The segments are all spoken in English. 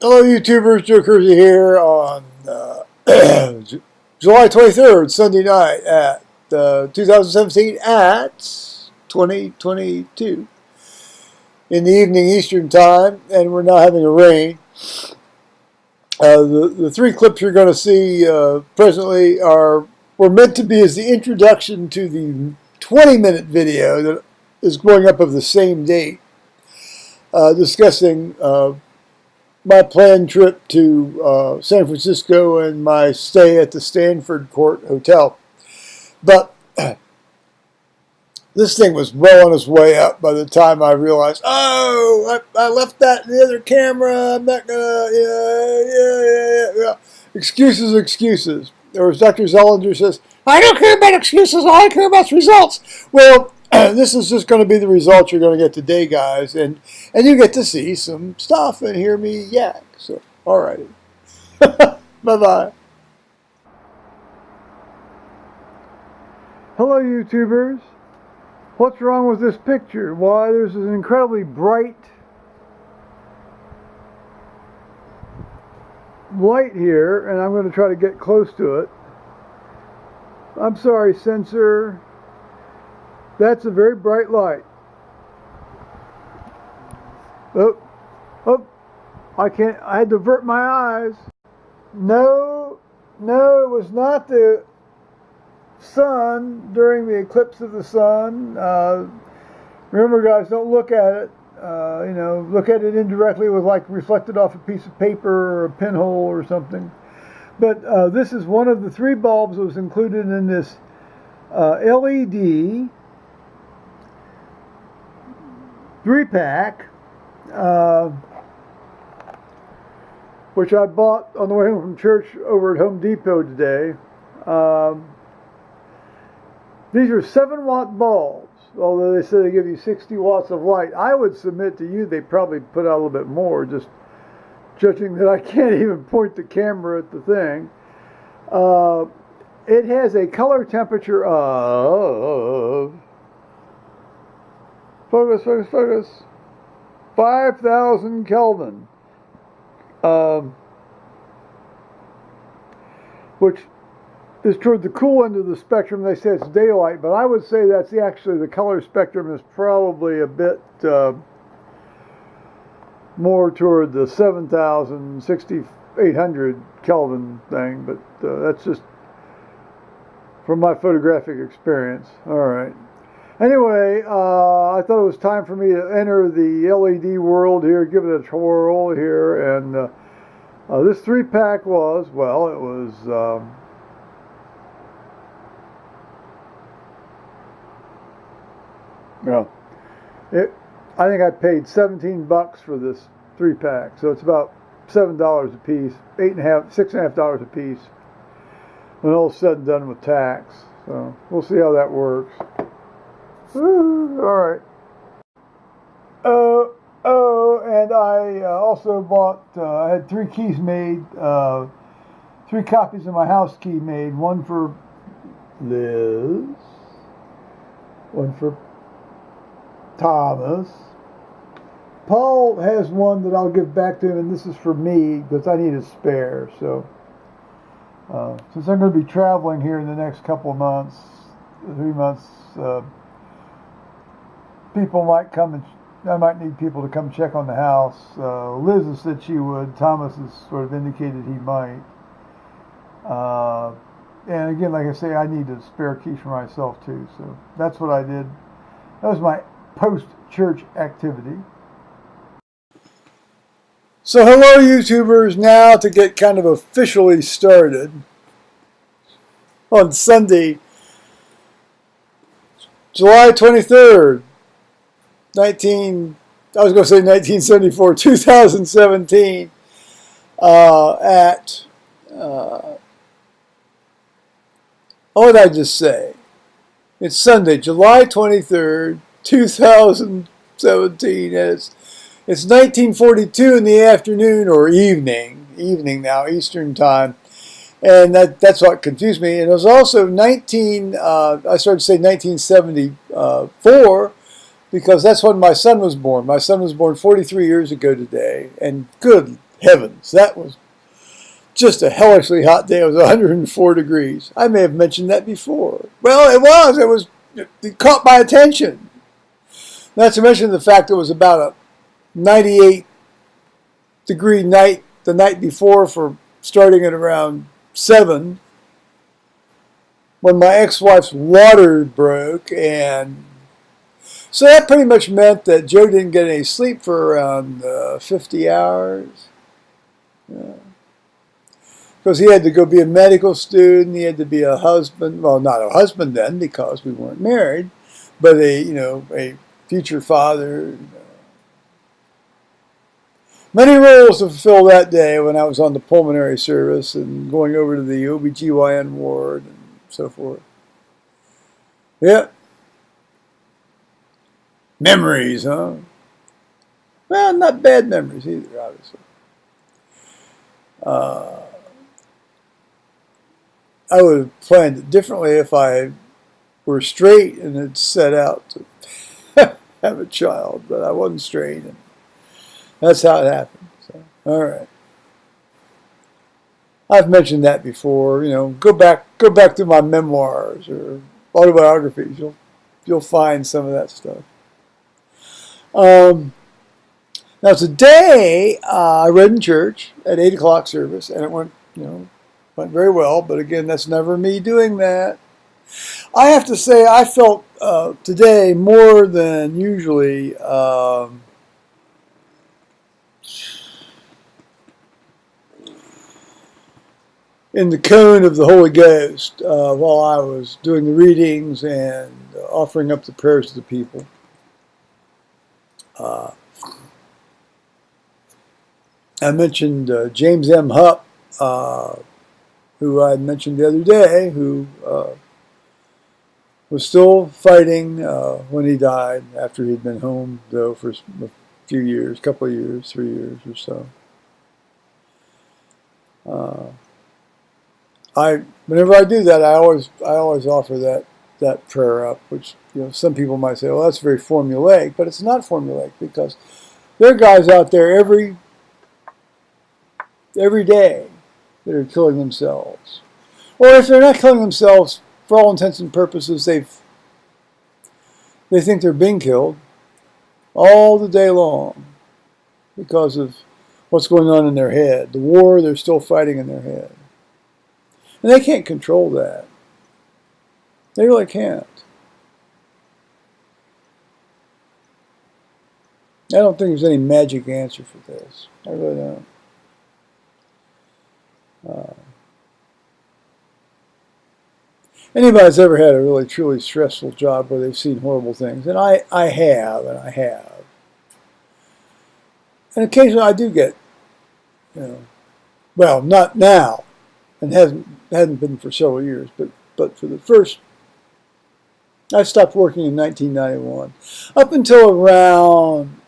Hello YouTubers, Joe Kersey here on July 23rd, Sunday night at 2017 at 2022 in the evening Eastern time, and we're now having a rain. The three clips you're going to see presently were meant to be as the introduction to the 20-minute video that is going up of the same date, discussing my planned trip to San Francisco and my stay at the Stanford Court Hotel. But this thing was well on its way up by the time I realized, oh, I left that in the other camera. I'm not gonna, yeah. Excuses. There was Dr. Zollinger says, I don't care about excuses. All I care about is results. Well, this is just going to be the results you're going to get today, guys, and you get to see some stuff and hear me yak. So, all right. Bye-bye. Hello, YouTubers. What's wrong with this picture? Why, there's an incredibly bright light here, and I'm going to try to get close to it. I'm sorry, sensor. That's a very bright light. Oh, I had to avert my eyes. No, it was not the sun during the eclipse of the sun. Remember, guys, don't look at it. Look at it indirectly with like reflected off a piece of paper or a pinhole or something. But this is one of the three bulbs that was included in this LED 3-pack, which I bought on the way home from church over at Home Depot today. These are 7-watt bulbs, although they say they give you 60 watts of light. I would submit to you they probably put out a little bit more, just judging that I can't even point the camera at the thing. It has a color temperature of, focus, 5,000 Kelvin, which is toward the cool end of the spectrum. They say it's daylight, but I would say that's actually the color spectrum is probably a bit more toward the 7,000, 6,800 Kelvin thing, but that's just from my photographic experience. All right. Anyway, I thought it was time for me to enter the LED world here, give it a twirl here, and this 3-pack was, well, it was I think I paid $17 for this 3-pack, so it's about $7 a piece, $6.50 a piece, when all's said and done with tax. So we'll see how that works. Ooh, all right. And I also bought. I had 3 keys made, 3 copies of my house key made. One for Liz, one for Thomas. Paul has one that I'll give back to him, and this is for me because I need a spare. So, since I'm going to be traveling here in the next couple of months, 3 months, people might come and I might need people to come check on the house. Liz has said she would. Thomas has sort of indicated he might. And again, like I say, I need a spare key for myself too. So that's what I did. That was my post-church activity. So hello YouTubers, now to get kind of officially started on Sunday, July 23rd, 2017, at, what did I just say? It's Sunday, July 23rd, 2017, and it's 1942 in the afternoon, or evening now, Eastern time, and that's what confused me. And it was also I started to say 1974, because that's when my son was born. My son was born 43 years ago today, and good heavens, that was just a hellishly hot day. It was 104 degrees. I may have mentioned that before. Well, it was. It caught my attention. Not to mention the fact it was about a 98-degree night the night before, for starting at around 7, when my ex-wife's water broke, and so that pretty much meant that Joe didn't get any sleep for around 50 hours. Yeah. Because he had to go be a medical student, he had to be a husband, well, not a husband then because we weren't married, but a future father. Many roles to fulfill that day when I was on the pulmonary service and going over to the OBGYN ward and so forth. Yeah. Memories, huh? Well, not bad memories either, obviously. I would have planned it differently if I were straight and had set out to have a child, but I wasn't straight, and that's how it happened. So, all right. I've mentioned that before. Go back to my memoirs or autobiographies. You'll find some of that stuff. Now today I read in church at 8 o'clock service, and it went very well. But again, that's never me doing that. I have to say I felt today more than usually in the cone of the Holy Ghost while I was doing the readings and offering up the prayers to the people. I mentioned James M. Hupp, who I mentioned the other day, who was still fighting when he died after he'd been home, though, for a few years, couple of years, 3 years or so. Whenever I do that, I always offer that prayer up, which some people might say, well, that's very formulaic, but it's not formulaic, because there are guys out there every day that are killing themselves, or if they're not killing themselves, for all intents and purposes, they think they're being killed all the day long because of what's going on in their head, the war they're still fighting in their head. And they can't control that. They really can't. I don't think there's any magic answer for this. I really don't. Anybody's ever had a really, truly stressful job where they've seen horrible things, and I have. And occasionally I do get, well, not now, and hadn't been for several years, but for the first, I stopped working in 1991. Up until around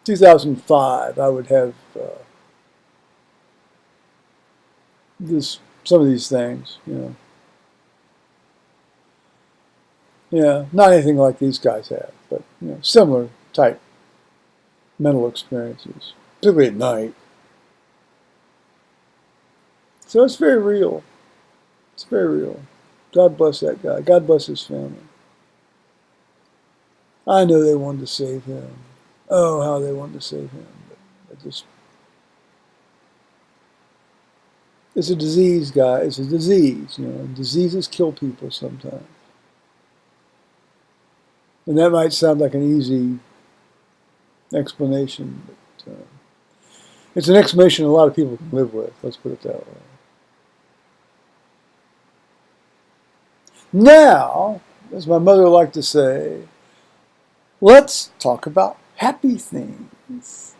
2005, I would have some of these things, Yeah, not anything like these guys have, but similar type mental experiences, particularly at night. So it's very real. It's very real. God bless that guy. God bless his family. I know they wanted to save him. Oh, how they wanted to save him. But it's a disease, guys. It's a disease. Diseases kill people sometimes. And that might sound like an easy explanation, but it's an explanation a lot of people can live with. Let's put it that way. Now, as my mother liked to say, let's talk about happy things.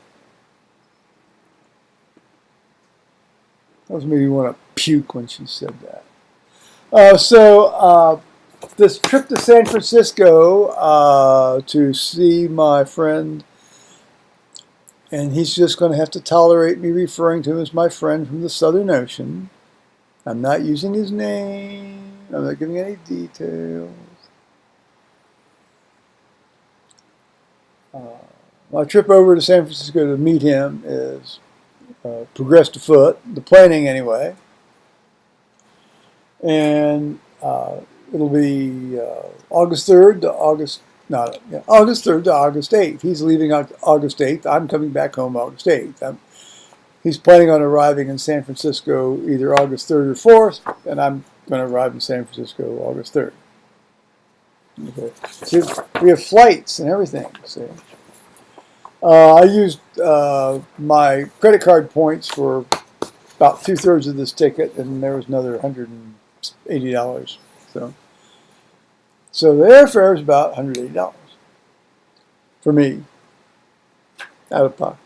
That was maybe want to puke when she said that. So this trip to San Francisco to see my friend, and he's just going to have to tolerate me referring to him as my friend from the Southern Ocean. I'm not using his name. I'm not giving any details. My trip over to San Francisco to meet him is progressed afoot, the planning anyway. And it'll be August 3rd to August 3rd to August 8th. He's leaving August 8th. I'm coming back home August 8th. He's planning on arriving in San Francisco either August 3rd or 4th, and I'm going to arrive in San Francisco August 3rd. Okay. So we have flights and everything. So I used my credit card points for about 2/3 of this ticket, and there was another $180. So the airfare is about $180 for me, out of pocket.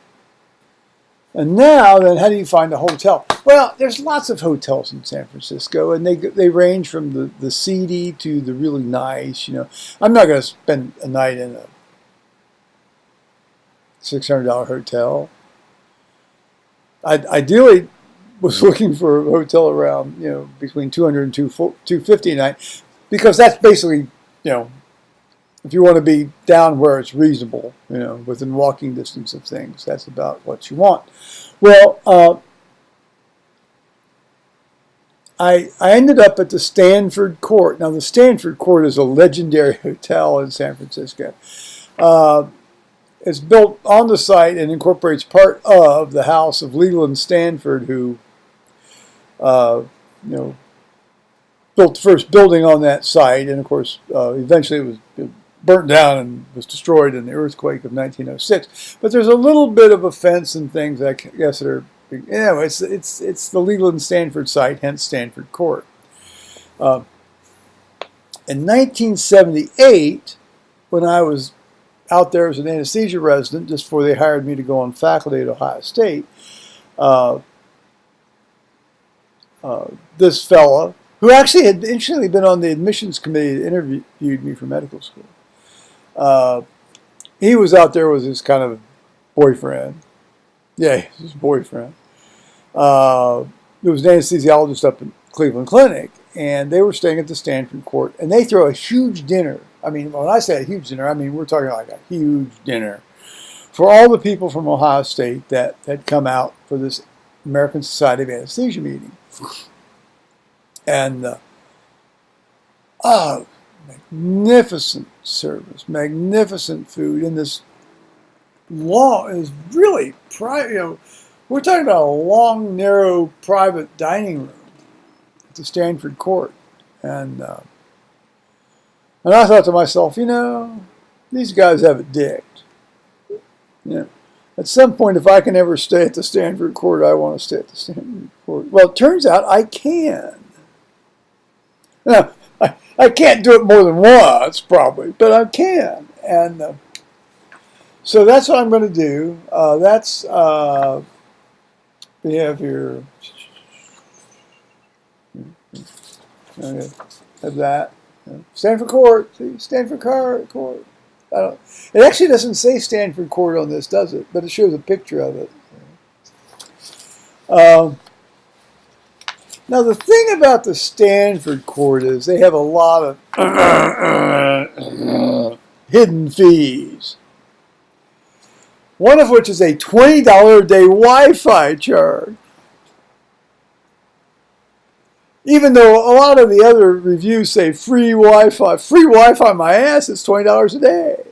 And now, then, how do you find a hotel? Well, there's lots of hotels in San Francisco, and they range from the seedy to the really nice. I'm not going to spend a night in a $600 hotel. I ideally was looking for a hotel around, between $200 and $250 a night, because that's basically, if you want to be down where it's reasonable, within walking distance of things, that's about what you want. Well, I ended up at the Stanford Court. Now, the Stanford Court is a legendary hotel in San Francisco. It's built on the site and incorporates part of the house of Leland Stanford, who, built the first building on that site, and of course, eventually it was burnt down and was destroyed in the earthquake of 1906. But there's a little bit of a fence and things, I guess, that are, it's the Leland Stanford site, hence Stanford Court. In 1978, when I was out there as an anesthesia resident, just before they hired me to go on faculty at Ohio State, this fella, who actually had interestingly been on the admissions committee that interviewed me for medical school, he was out there with his kind of boyfriend. Yeah, his boyfriend. There was an anesthesiologist up in Cleveland Clinic, and they were staying at the Stanford Court, and they throw a huge dinner. I mean, when I say a huge dinner, I mean we're talking like a huge dinner for all the people from Ohio State that had come out for this American Society of Anesthesia meeting. And magnificent service, magnificent food, and this is really private. We're talking about a long, narrow, private dining room at the Stanford Court, and I thought to myself, these guys have it dicked. At some point, if I can ever stay at the Stanford Court, I want to stay at the Stanford Court. Well, it turns out I can. Now, I can't do it more than once, probably, but I can. And so that's what I'm going to do. We have here, have that. Stanford Court, see, Stanford Court. It actually doesn't say Stanford Court on this, does it? But it shows a picture of it. Now, the thing about the Stanford Court is they have a lot of hidden fees. One of which is a $20 a day Wi-Fi charge. Even though a lot of the other reviews say free Wi-Fi, my ass, it's $20 a day.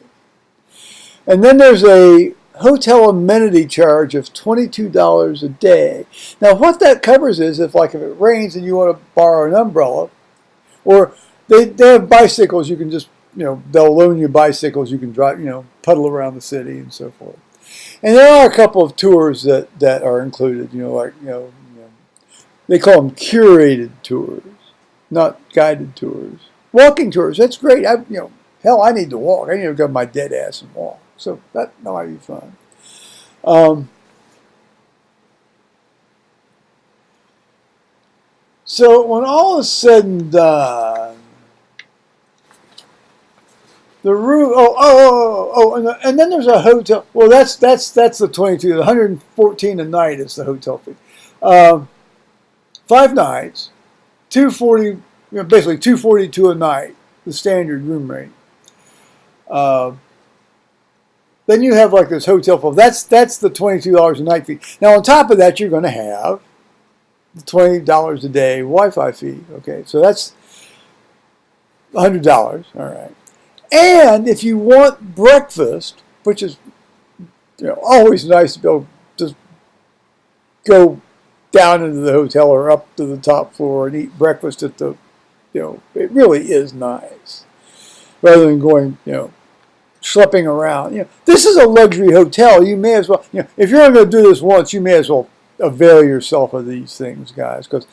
And then there's a hotel amenity charge of $22 a day. Now, what that covers is if it rains and you want to borrow an umbrella, or they have bicycles, you can just, they'll loan you bicycles, you can drive, puddle around the city and so forth. And there are a couple of tours that are included, they call them curated tours, not guided tours. Walking tours, that's great. Hell, I need to walk. I need to go my dead ass and walk. So that might be fun. So when all is said and done, the room. And then there's a hotel. Well, that's the 22. The 114 a night is the hotel fee. 5 nights, $240. Basically $242 a night, the standard room rate. Then you have like this hotel phone. That's the $22 a night fee. Now on top of that, you're going to have the $20 a day Wi-Fi fee. Okay, so that's $100. All right. And if you want breakfast, which is always nice to be able to just go down into the hotel or up to the top floor and eat breakfast at the, it really is nice rather than going, schlepping around. This is a luxury hotel. You may as well, if you're going to do this once, you may as well avail yourself of these things, guys. Because,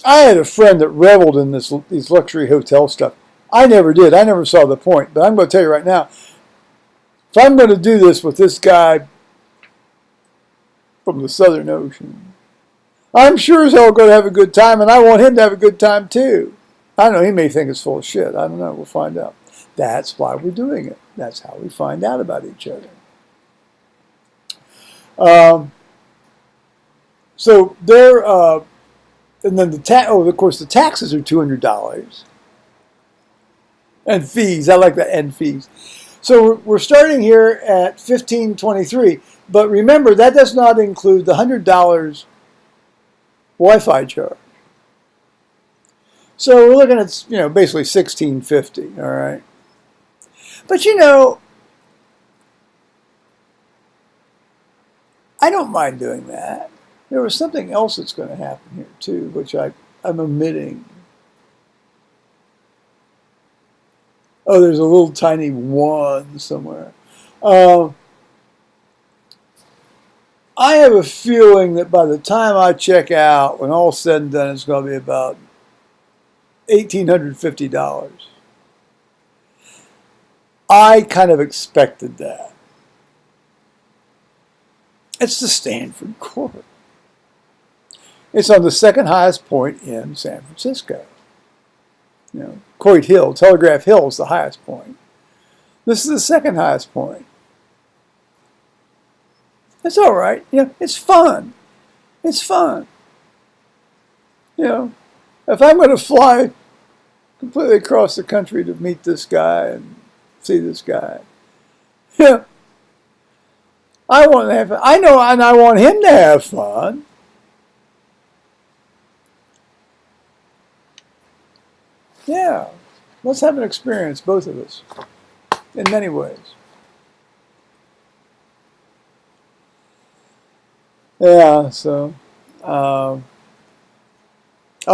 I had a friend that reveled in these luxury hotel stuff. I never did. I never saw the point. But I'm going to tell you right now, if I'm going to do this with this guy from the Southern Ocean, I'm sure as hell going to have a good time, and I want him to have a good time too. I don't know. He may think it's full of shit. I don't know. We'll find out. That's why we're doing it. That's how we find out about each other. So there, and then of course, the taxes are $200, and fees. I like that, and fees. So we're starting here at $1,523, but remember that does not include the $100 Wi-Fi charge. So we're looking at basically $1,650. All right. But I don't mind doing that. There was something else that's going to happen here too, which I'm omitting. Oh, there's a little tiny one somewhere. I have a feeling that by the time I check out, when all's said and done, it's going to be about $1,850. I kind of expected that. It's the Stanford Court. It's on the second highest point in San Francisco. Coit Hill, Telegraph Hill is the highest point. This is the second highest point. It's all right. It's fun. It's fun. If I'm going to fly completely across the country to meet this guy and see this guy, I want to have fun. I know, and I want him to have fun. Yeah, let's have an experience, both of us, in many ways. Yeah, so I'll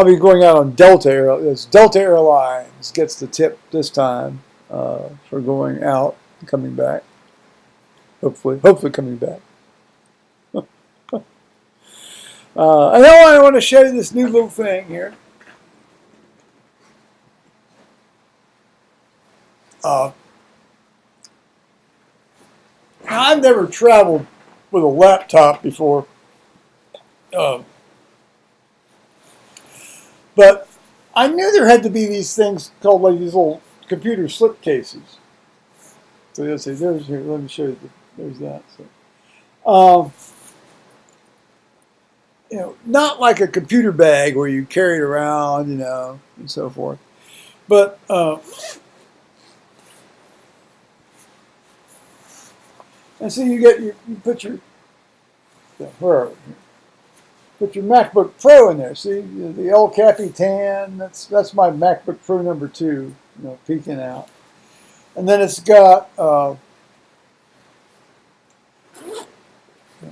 be going out on Delta. Delta Airlines gets the tip this time for going out and coming back. Hopefully coming back. And now I want to show you this new little thing here. I've never traveled with a laptop before, but I knew there had to be these things called like these little computer slip cases. So let's see, there's here. Let me show you. There's that. So, not like a computer bag where you carry it around, and so forth, but. And so you put your MacBook Pro in there. See the El Capitan. That's my MacBook Pro number 2. Peeking out, and then it's got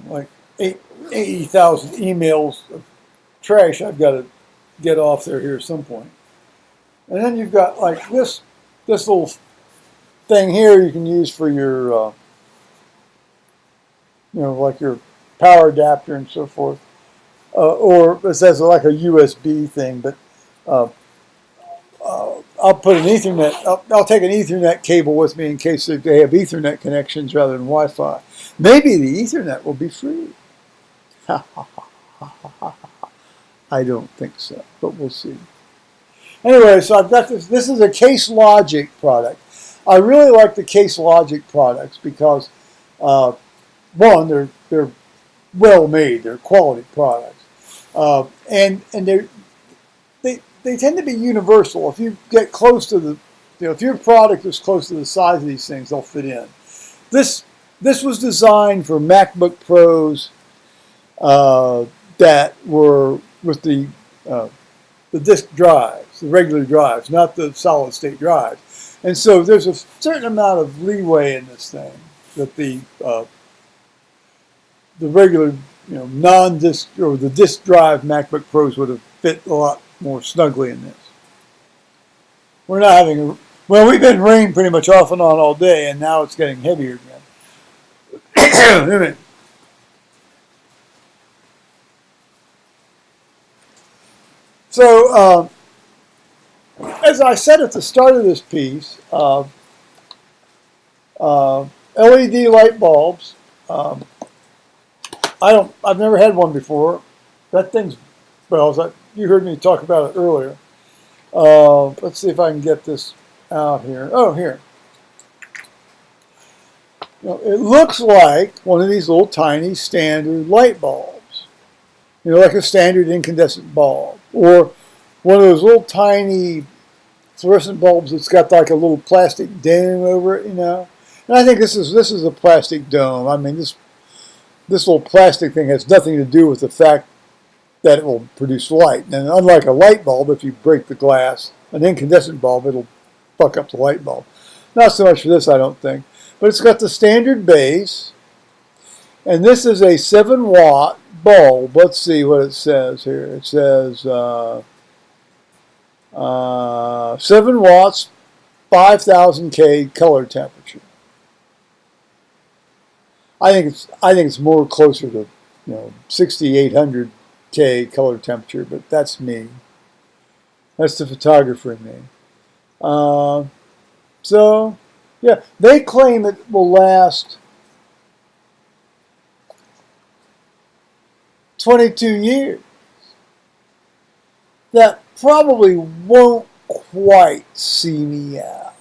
like 80,000 emails of trash I've got to get off there here at some point. And then you've got like this little thing here you can use for your like your power adapter and so forth, or it says like a USB thing. But I'll put an Ethernet. I'll take an Ethernet cable with me in case they have Ethernet connections rather than Wi-Fi. Maybe the Ethernet will be free. I don't think so, but we'll see. Anyway, so I've got this. This is a Case Logic product. I really like the Case Logic products because. One, they're well made. They're quality products, and they tend to be universal. If you get close to if your product is close to the size of these things, they'll fit in. This was designed for MacBook Pros that were with the disk drives, the regular drives, not the solid state drives. And so there's a certain amount of leeway in this thing that the regular, non-disk or the disk drive MacBook Pros would have fit a lot more snugly in this. We're not having we've been rain pretty much off and on all day, and now it's getting heavier again. So, as I said at the start of this piece, LED light bulbs. I've never had one before. That thing's, well, you heard me talk about it earlier. Let's see if I can get this out here. Oh, here. It looks like one of these little tiny standard light bulbs. Like a standard incandescent bulb. Or one of those little tiny fluorescent bulbs that's got like a little plastic dome over it, And I think this is a plastic dome. I mean, this little plastic thing has nothing to do with the fact that it will produce light. And unlike a light bulb, if you break the glass, an incandescent bulb, it'll fuck up the light bulb. Not so much for this, I don't think. But it's got the standard base. And this is a 7-watt bulb. Let's see what it says here. It says 7 watts, 5,000 K color temperature. I think it's more closer to 6,800 K color temperature, but that's me. That's the photographer in me. So yeah, they claim it will last 22 years. That probably won't quite see me out.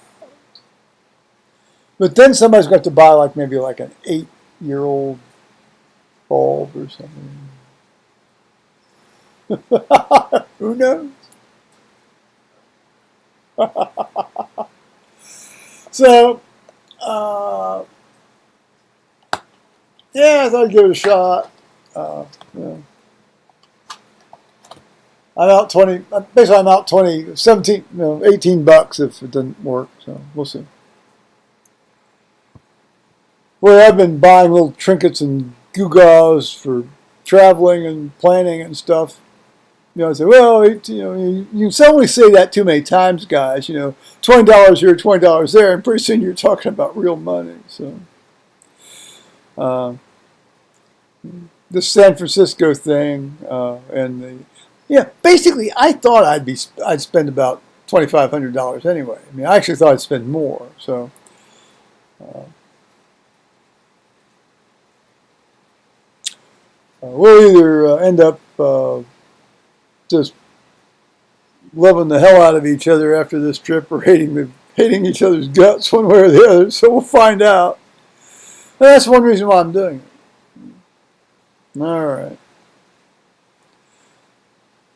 But then somebody's got to buy maybe an 8-year-old bulb or something. Who knows? So, yeah, I thought I'd give it a shot. I'm out 20, basically I'm out 20, 17, $18 if it doesn't work, so we'll see. Where I've been buying little trinkets and gewgaws for traveling and planning and stuff. I say, well, you can only say that too many times, guys. $20 here, $20 there, and pretty soon you're talking about real money. So, the San Francisco thing, basically, I thought I'd spend about $2,500 anyway. I mean, I actually thought I'd spend more. So, we'll either end up just loving the hell out of each other after this trip, or hating each other's guts one way or the other. So we'll find out. And that's one reason why I'm doing it. All right.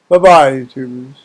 Bye-bye, YouTubers.